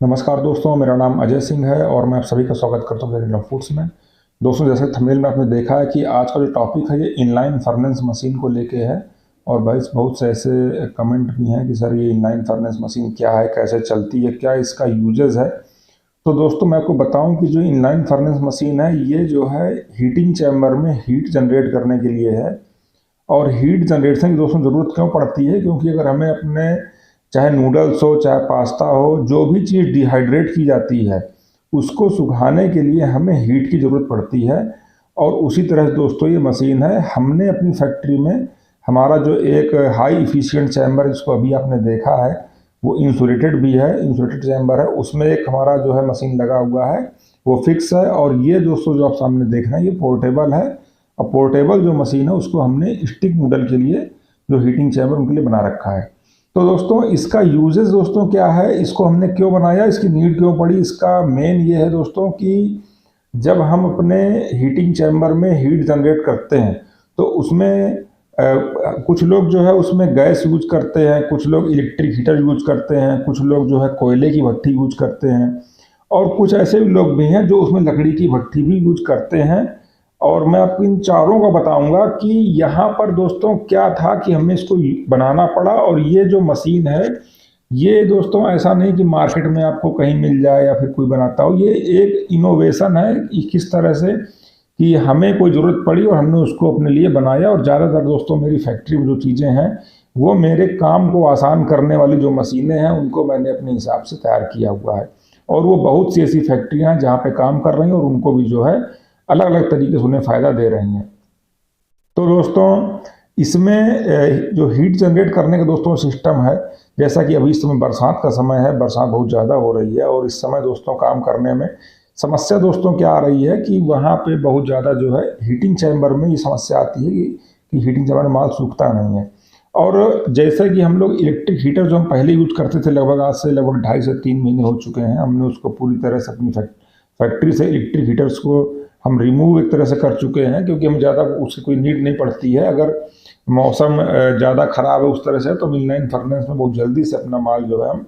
नमस्कार दोस्तों, मेरा नाम अजय सिंह है और मैं आप सभी का स्वागत करता हूँ रेडियो फूड्स में। दोस्तों, जैसे थंबनेल में आपने देखा है कि आज का जो टॉपिक है ये इनलाइन फर्नेस मशीन को लेके है। और भाई बहुत से ऐसे कमेंट भी हैं कि सर ये इनलाइन फर्नेस मशीन क्या है, कैसे चलती है, क्या इसका यूजेस है। तो दोस्तों मैं आपको बताऊं कि जो इनलाइन फर्नेस मशीन है ये जो है हीटिंग चैम्बर में हीट जनरेट करने के लिए है। और हीट जनरेशन की दोस्तों ज़रूरत क्यों पड़ती है, क्योंकि अगर हमें अपने चाहे नूडल्स हो चाहे पास्ता हो, जो भी चीज़ डिहाइड्रेट की जाती है उसको सुखाने के लिए हमें हीट की ज़रूरत पड़ती है। और उसी तरह से दोस्तों ये मशीन है, हमने अपनी फैक्ट्री में हमारा जो एक हाई इफिशिएंट चैम्बर जिसको अभी आपने देखा है वो इंसुलेटेड भी है, इंसुलेटेड चैम्बर है, उसमें एक हमारा जो है मशीन लगा हुआ है वो फिक्स है। और ये दोस्तों जो आप सामने देख रहे हैं ये पोर्टेबल है। और पोर्टेबल जो मशीन है उसको हमने स्टिक नूडल के लिए जो हीटिंग चैम्बर उनके लिए बना रखा है। तो दोस्तों इसका यूजेस दोस्तों क्या है, इसको हमने क्यों बनाया, इसकी नीड क्यों पड़ी, इसका मेन ये है दोस्तों कि जब हम अपने हीटिंग चैम्बर में हीट जनरेट करते हैं तो उसमें कुछ लोग जो है उसमें गैस यूज करते हैं, कुछ लोग इलेक्ट्रिक हीटर यूज करते हैं, कुछ लोग जो है कोयले की भट्ठी यूज करते हैं, और कुछ ऐसे भी लोग भी हैं जो उसमें लकड़ी की भट्ठी भी यूज करते हैं। और मैं आपको इन चारों का बताऊंगा कि यहाँ पर दोस्तों क्या था कि हमें इसको बनाना पड़ा। और ये जो मशीन है ये दोस्तों ऐसा नहीं कि मार्केट में आपको कहीं मिल जाए या फिर कोई बनाता हो, ये एक इनोवेशन है कि किस तरह से कि हमें कोई ज़रूरत पड़ी और हमने उसको अपने लिए बनाया। और ज़्यादातर दोस्तों मेरी फैक्ट्री में जो चीज़ें हैं वो मेरे काम को आसान करने वाली जो मशीनें हैं उनको मैंने अपने हिसाब से तैयार किया हुआ है। और वो बहुत सी ऐसी फैक्ट्रियाँ हैं जहाँ पे काम कर रही हैं और उनको भी जो है अलग अलग तरीके से उन्हें फ़ायदा दे रही हैं। तो दोस्तों इसमें जो हीट जनरेट करने का दोस्तों सिस्टम है, जैसा कि अभी इस समय बरसात का समय है, बरसात बहुत ज़्यादा हो रही है और इस समय दोस्तों काम करने में समस्या दोस्तों क्या आ रही है कि वहाँ पे बहुत ज़्यादा जो है हीटिंग चैम्बर में ये समस्या आती है कि हीटिंग चैम्बर में माल सूखता नहीं है। और जैसे कि हम लोग इलेक्ट्रिक हीटर जो हम पहले यूज करते थे, लगभग आज से लगभग 2.5 से 3 महीने हो चुके हैं, हमने उसको पूरी तरह से अपनी फैक्ट्री से इलेक्ट्रिक हीटर्स को हम रिमूव एक तरह से कर चुके हैं, क्योंकि हमें ज़्यादा उसकी कोई नीड नहीं पड़ती है। अगर मौसम ज़्यादा ख़राब है उस तरह से तो इनलाइन फर्नेस में बहुत जल्दी से अपना माल जो है हम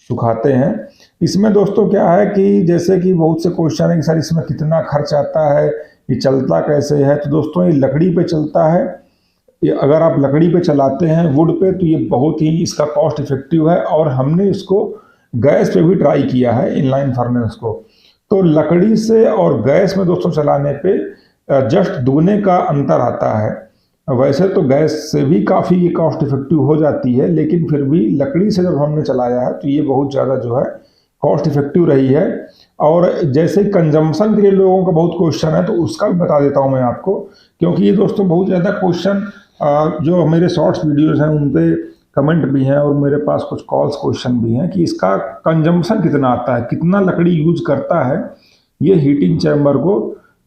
सुखाते हैं। इसमें दोस्तों क्या है कि जैसे कि बहुत से क्वेश्चन है कि सर इसमें कितना खर्च आता है, ये चलता कैसे है। तो दोस्तों ये लकड़ी पे चलता है, ये अगर आप लकड़ी पे चलाते हैं वुड पे तो ये बहुत ही इसका कॉस्ट इफेक्टिव है। और हमने इसको गैस पे भी ट्राई किया है इनलाइन फर्नेस को। तो लकड़ी से और गैस में दोस्तों चलाने पे जस्ट दुगने का अंतर आता है। वैसे तो गैस से भी काफ़ी ये कॉस्ट इफेक्टिव हो जाती है, लेकिन फिर भी लकड़ी से जब हमने चलाया है तो ये बहुत ज़्यादा जो है कॉस्ट इफेक्टिव रही है। और जैसे कंजम्पशन के लिए लोगों का बहुत क्वेश्चन है तो उसका भी बता देता हूँ मैं आपको, क्योंकि ये दोस्तों बहुत ज़्यादा क्वेश्चन जो मेरे शॉर्ट्स वीडियोज़ हैं उन पे कमेंट भी हैं और मेरे पास कुछ कॉल्स क्वेश्चन भी हैं कि इसका कंजम्पशन कितना आता है, कितना लकड़ी यूज करता है ये हीटिंग चैम्बर को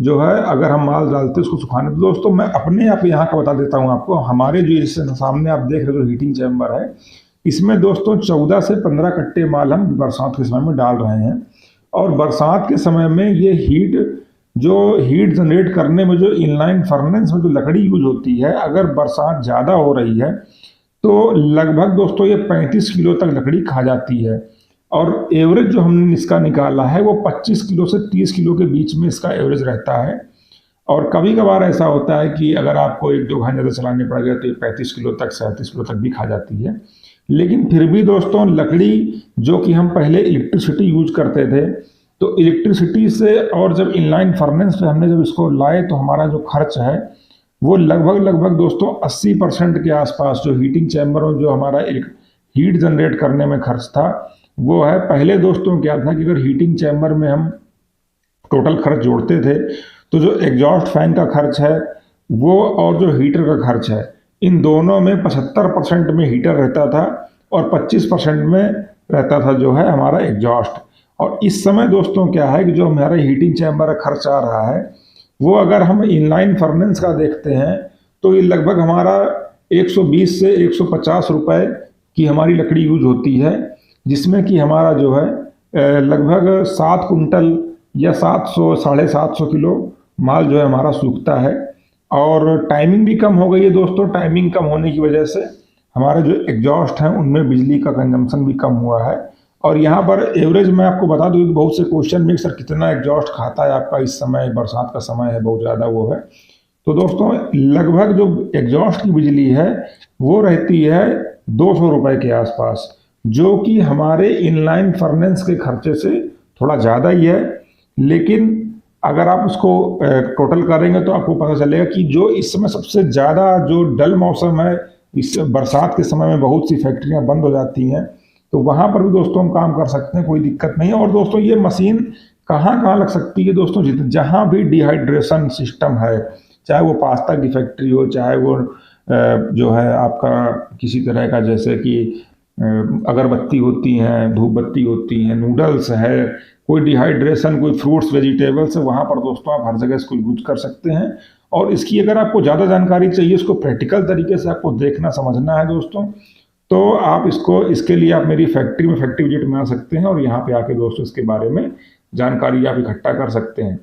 जो है अगर हम माल डालते हैं उसको सुखाने। तो दोस्तों मैं अपने आप यहाँ का बता देता हूँ आपको, हमारे जो इस सामने आप देख रहे हो जो हीटिंग चैम्बर है इसमें दोस्तों 14 से 15 कट्टे माल हम बरसात के समय में डाल रहे हैं। और बरसात के समय में ये हीट जनरेट करने में जो इनलाइन फर्नेस में जो लकड़ी यूज होती है, अगर बरसात ज़्यादा हो रही है तो लगभग दोस्तों ये 35 किलो तक लकड़ी खा जाती है। और एवरेज जो हमने इसका निकाला है वो 25 किलो से 30 किलो के बीच में इसका एवरेज रहता है। और कभी कभार ऐसा होता है कि अगर आपको 1-2 घंटे ज़्यादा चलाने पड़ गए तो ये 35 किलो तक 37 किलो तक भी खा जाती है। लेकिन फिर भी दोस्तों लकड़ी जो कि हम पहले इलेक्ट्रिसिटी यूज करते थे, तो इलेक्ट्रिसिटी से और जब इनलाइन फर्नेस पे हमने जब इसको लाए तो हमारा जो खर्च है वो लगभग दोस्तों 80% के आसपास जो हीटिंग चैम्बर में जो हमारा एक हीट जनरेट करने में खर्च था वो है। पहले दोस्तों क्या था कि अगर हीटिंग चैम्बर में हम टोटल खर्च जोड़ते थे तो जो एग्जॉस्ट फैन का खर्च है वो और जो हीटर का खर्च है इन दोनों में 75% में हीटर रहता था और 25% में रहता था जो है हमारा एग्जॉस्ट। और इस समय दोस्तों क्या है कि जो हमारा हीटिंग चैम्बर का खर्च आ रहा है वो अगर हम इनलाइन फर्नेस का देखते हैं तो ये लगभग हमारा 120 से 150 रुपए की हमारी लकड़ी यूज होती है, जिसमें कि हमारा जो है लगभग 7 कुंटल या 700 750 किलो माल जो है हमारा सूखता है। और टाइमिंग भी कम हो गई है दोस्तों, टाइमिंग कम होने की वजह से हमारे जो एग्जॉस्ट हैं उनमें बिजली का कंजम्पशन भी कम हुआ है। और यहाँ पर एवरेज मैं आपको बता दूँ कि बहुत से क्वेश्चन में सर कितना एग्जॉस्ट खाता है आपका इस समय, बरसात का समय है, बहुत ज़्यादा वो है। तो दोस्तों लगभग जो एग्जॉस्ट की बिजली है वो रहती है 200 रुपये के आसपास, जो कि हमारे इनलाइन फर्नेस के खर्चे से थोड़ा ज़्यादा ही है। लेकिन अगर आप उसको टोटल करेंगे तो आपको पता चलेगा कि जो इस समय सबसे ज़्यादा जो डल मौसम है, इस बरसात के समय में बहुत सी फैक्ट्रियां बंद हो जाती हैं, तो वहाँ पर भी दोस्तों हम काम कर सकते हैं, कोई दिक्कत नहीं है। और दोस्तों ये मशीन कहाँ कहाँ लग सकती है दोस्तों, जहाँ भी डिहाइड्रेशन सिस्टम है, चाहे वो पास्ता की फैक्ट्री हो, चाहे वो जो है आपका किसी तरह का जैसे कि अगरबत्ती होती हैं, धूप बत्ती होती हैं, नूडल्स है, कोई डिहाइड्रेशन, कोई फ्रूट्स वेजिटेबल्स है, वहाँ पर दोस्तों आप हर जगह इसको यूज कर सकते हैं। और इसकी अगर आपको ज़्यादा जानकारी चाहिए, इसको प्रैक्टिकल तरीके से आपको देखना समझना है दोस्तों, तो आप इसके लिए आप मेरी फैक्ट्री में फैक्ट्री विजिट में आ सकते हैं और यहाँ पे आके दोस्तों इसके बारे में जानकारी आप इकट्ठा कर सकते हैं।